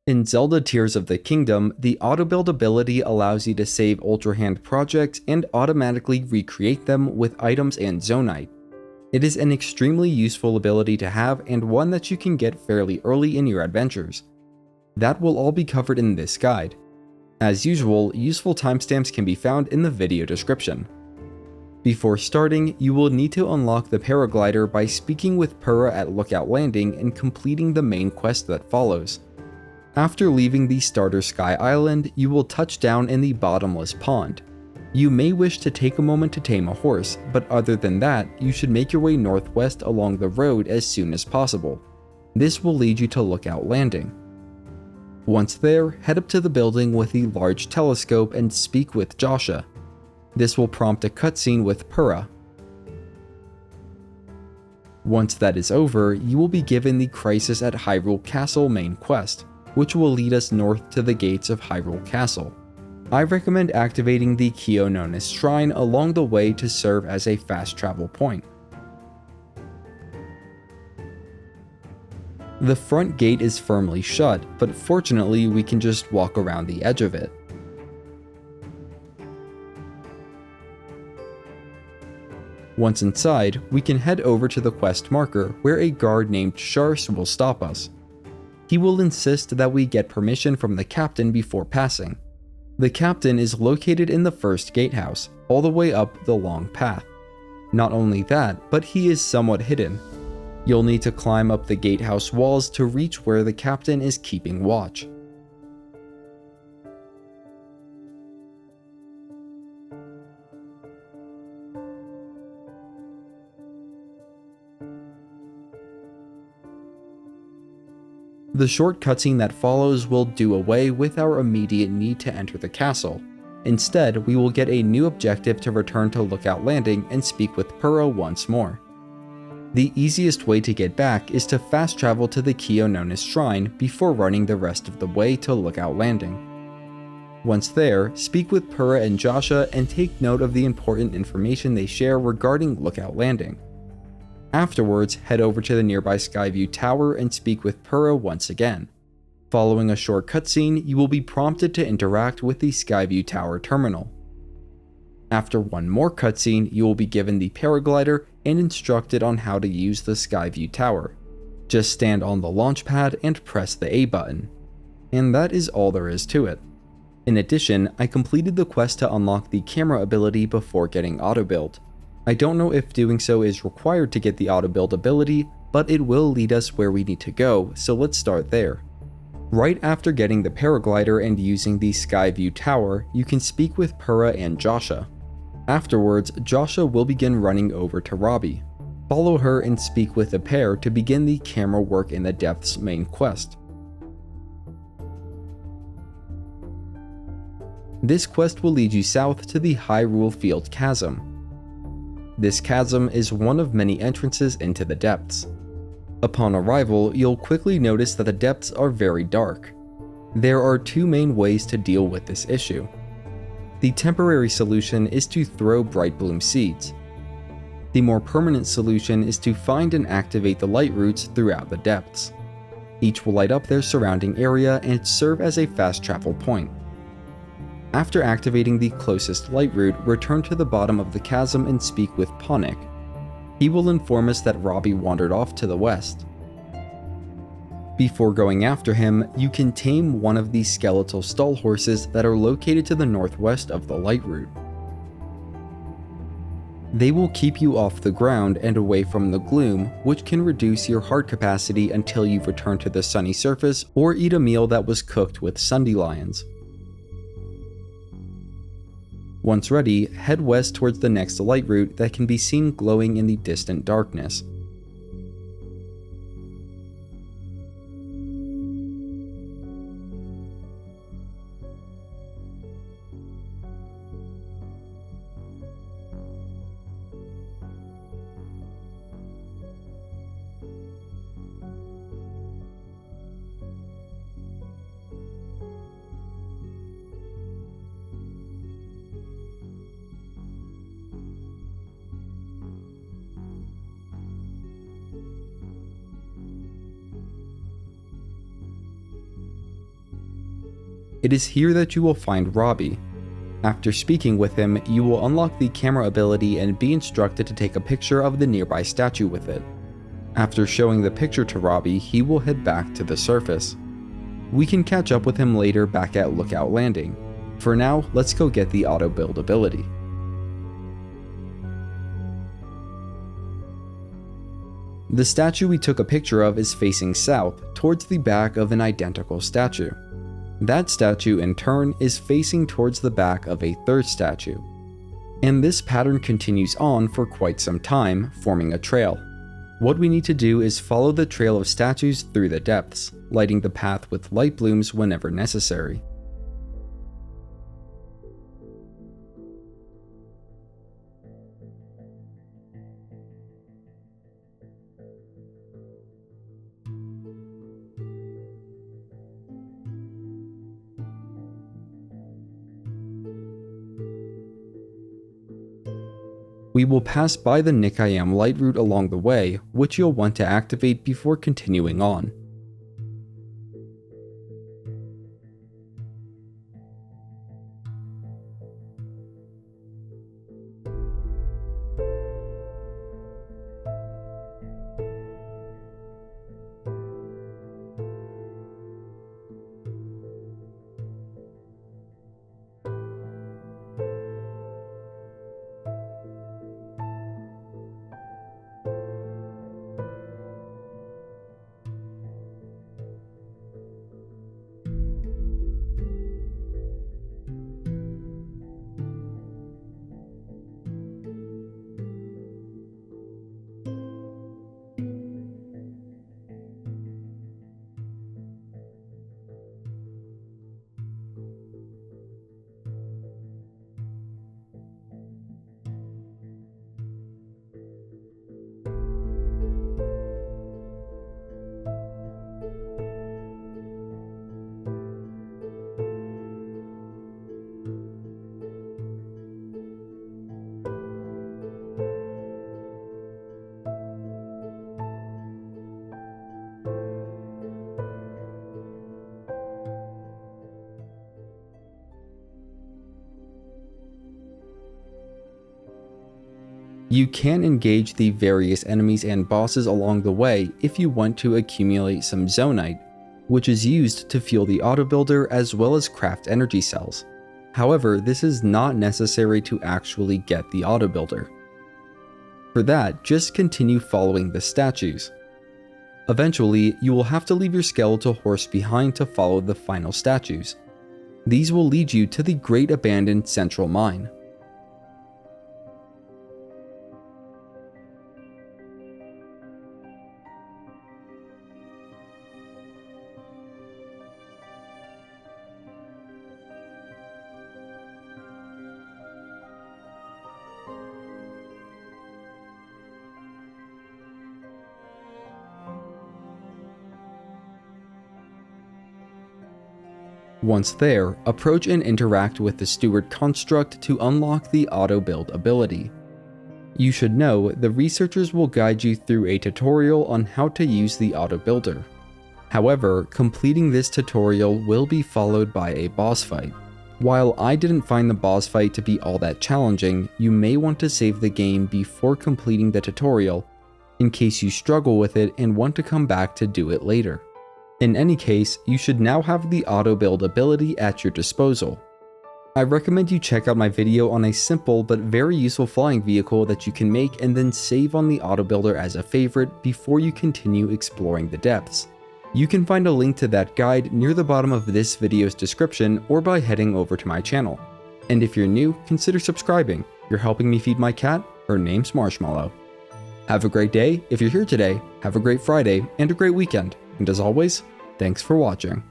In Zelda Tears of the Kingdom, the Autobuild ability allows you to save Ultra Hand projects and automatically recreate them with items and Zonite. It is an extremely useful ability to have and one that you can get fairly early in your adventures. That will all be covered in this guide. As usual, useful timestamps can be found in the video description. Before starting, you will need to unlock the paraglider by speaking with Purah at Lookout Landing and completing the main quest that follows. After leaving the starter Sky Island, you will touch down in the bottomless pond. You may wish to take a moment to tame a horse, but other than that, you should make your way northwest along the road as soon as possible. This will lead you to Lookout Landing. Once there, head up to the building with the large telescope and speak with Joshua. This will prompt a cutscene with Purah. Once that is over, you will be given the Crisis at Hyrule Castle main quest, which will lead us north to the gates of Hyrule Castle. I recommend activating the Kyononis Shrine along the way to serve as a fast travel point. The front gate is firmly shut, but fortunately we can just walk around the edge of it. Once inside, we can head over to the quest marker where a guard named Shars will stop us. He will insist that we get permission from the captain before passing. The captain is located in the first gatehouse, all the way up the long path. Not only that, but he is somewhat hidden. You'll need to climb up the gatehouse walls to reach where the captain is keeping watch. The short cutscene that follows will do away with our immediate need to enter the castle. Instead, we will get a new objective to return to Lookout Landing and speak with Purah once more. The easiest way to get back is to fast travel to the Kyononis Shrine before running the rest of the way to Lookout Landing. Once there, speak with Purah and Joshua and take note of the important information they share regarding Lookout Landing. Afterwards, head over to the nearby Skyview Tower and speak with Purah once again. Following a short cutscene, you will be prompted to interact with the Skyview Tower terminal. After one more cutscene, you will be given the paraglider and instructed on how to use the Skyview Tower. Just stand on the launch pad and press the A button. And that is all there is to it. In addition, I completed the quest to unlock the camera ability before getting Autobuild. I don't know if doing so is required to get the Autobuild ability, but it will lead us where we need to go, so let's start there. Right after getting the paraglider and using the Skyview Tower, you can speak with Purah and Joshua. Afterwards, Joshua will begin running over to Robbie. Follow her and speak with the pair to begin the Camera Work in the Depths main quest. This quest will lead you south to the Hyrule Field Chasm. This chasm is one of many entrances into the depths. Upon arrival, you'll quickly notice that the depths are very dark. There are two main ways to deal with this issue. The temporary solution is to throw Bright Bloom seeds. The more permanent solution is to find and activate the light roots throughout the depths. Each will light up their surrounding area and serve as a fast travel point. After activating the closest light root, return to the bottom of the chasm and speak with Ponic. He will inform us that Robbie wandered off to the west. Before going after him, you can tame one of the skeletal stall horses that are located to the northwest of the light route. They will keep you off the ground and away from the gloom, which can reduce your heart capacity until you return to the sunny surface or eat a meal that was cooked with Sundelions. Once ready, head west towards the next light route that can be seen glowing in the distant darkness. It is here that you will find Robbie. After speaking with him, you will unlock the camera ability and be instructed to take a picture of the nearby statue with it. After showing the picture to Robbie, he will head back to the surface. We can catch up with him later back at Lookout Landing. For now, let's go get the Autobuild ability. The statue we took a picture of is facing south, towards the back of an identical statue. That statue, in turn, is facing towards the back of a third statue. And this pattern continues on for quite some time, forming a trail. What we need to do is follow the trail of statues through the depths, lighting the path with light blooms whenever necessary. We will pass by the Nick I Am light route along the way, which you'll want to activate before continuing on. You can engage the various enemies and bosses along the way if you want to accumulate some Zonite, which is used to fuel the autobuilder as well as craft energy cells. However, this is not necessary to actually get the autobuilder. For that, just continue following the statues. Eventually, you will have to leave your skeletal horse behind to follow the final statues. These will lead you to the Great Abandoned Central Mine. Once there, approach and interact with the Steward construct to unlock the Autobuild ability. You should know the researchers will guide you through a tutorial on how to use the Autobuilder. However, completing this tutorial will be followed by a boss fight. While I didn't find the boss fight to be all that challenging, you may want to save the game before completing the tutorial in case you struggle with it and want to come back to do it later. In any case, you should now have the Autobuild ability at your disposal. I recommend you check out my video on a simple but very useful flying vehicle that you can make and then save on the Autobuilder as a favorite before you continue exploring the depths. You can find a link to that guide near the bottom of this video's description or by heading over to my channel. And if you're new, consider subscribing. You're helping me feed my cat, her name's Marshmallow. Have a great day if you're here today, have a great Friday, and a great weekend. And as always, thanks for watching.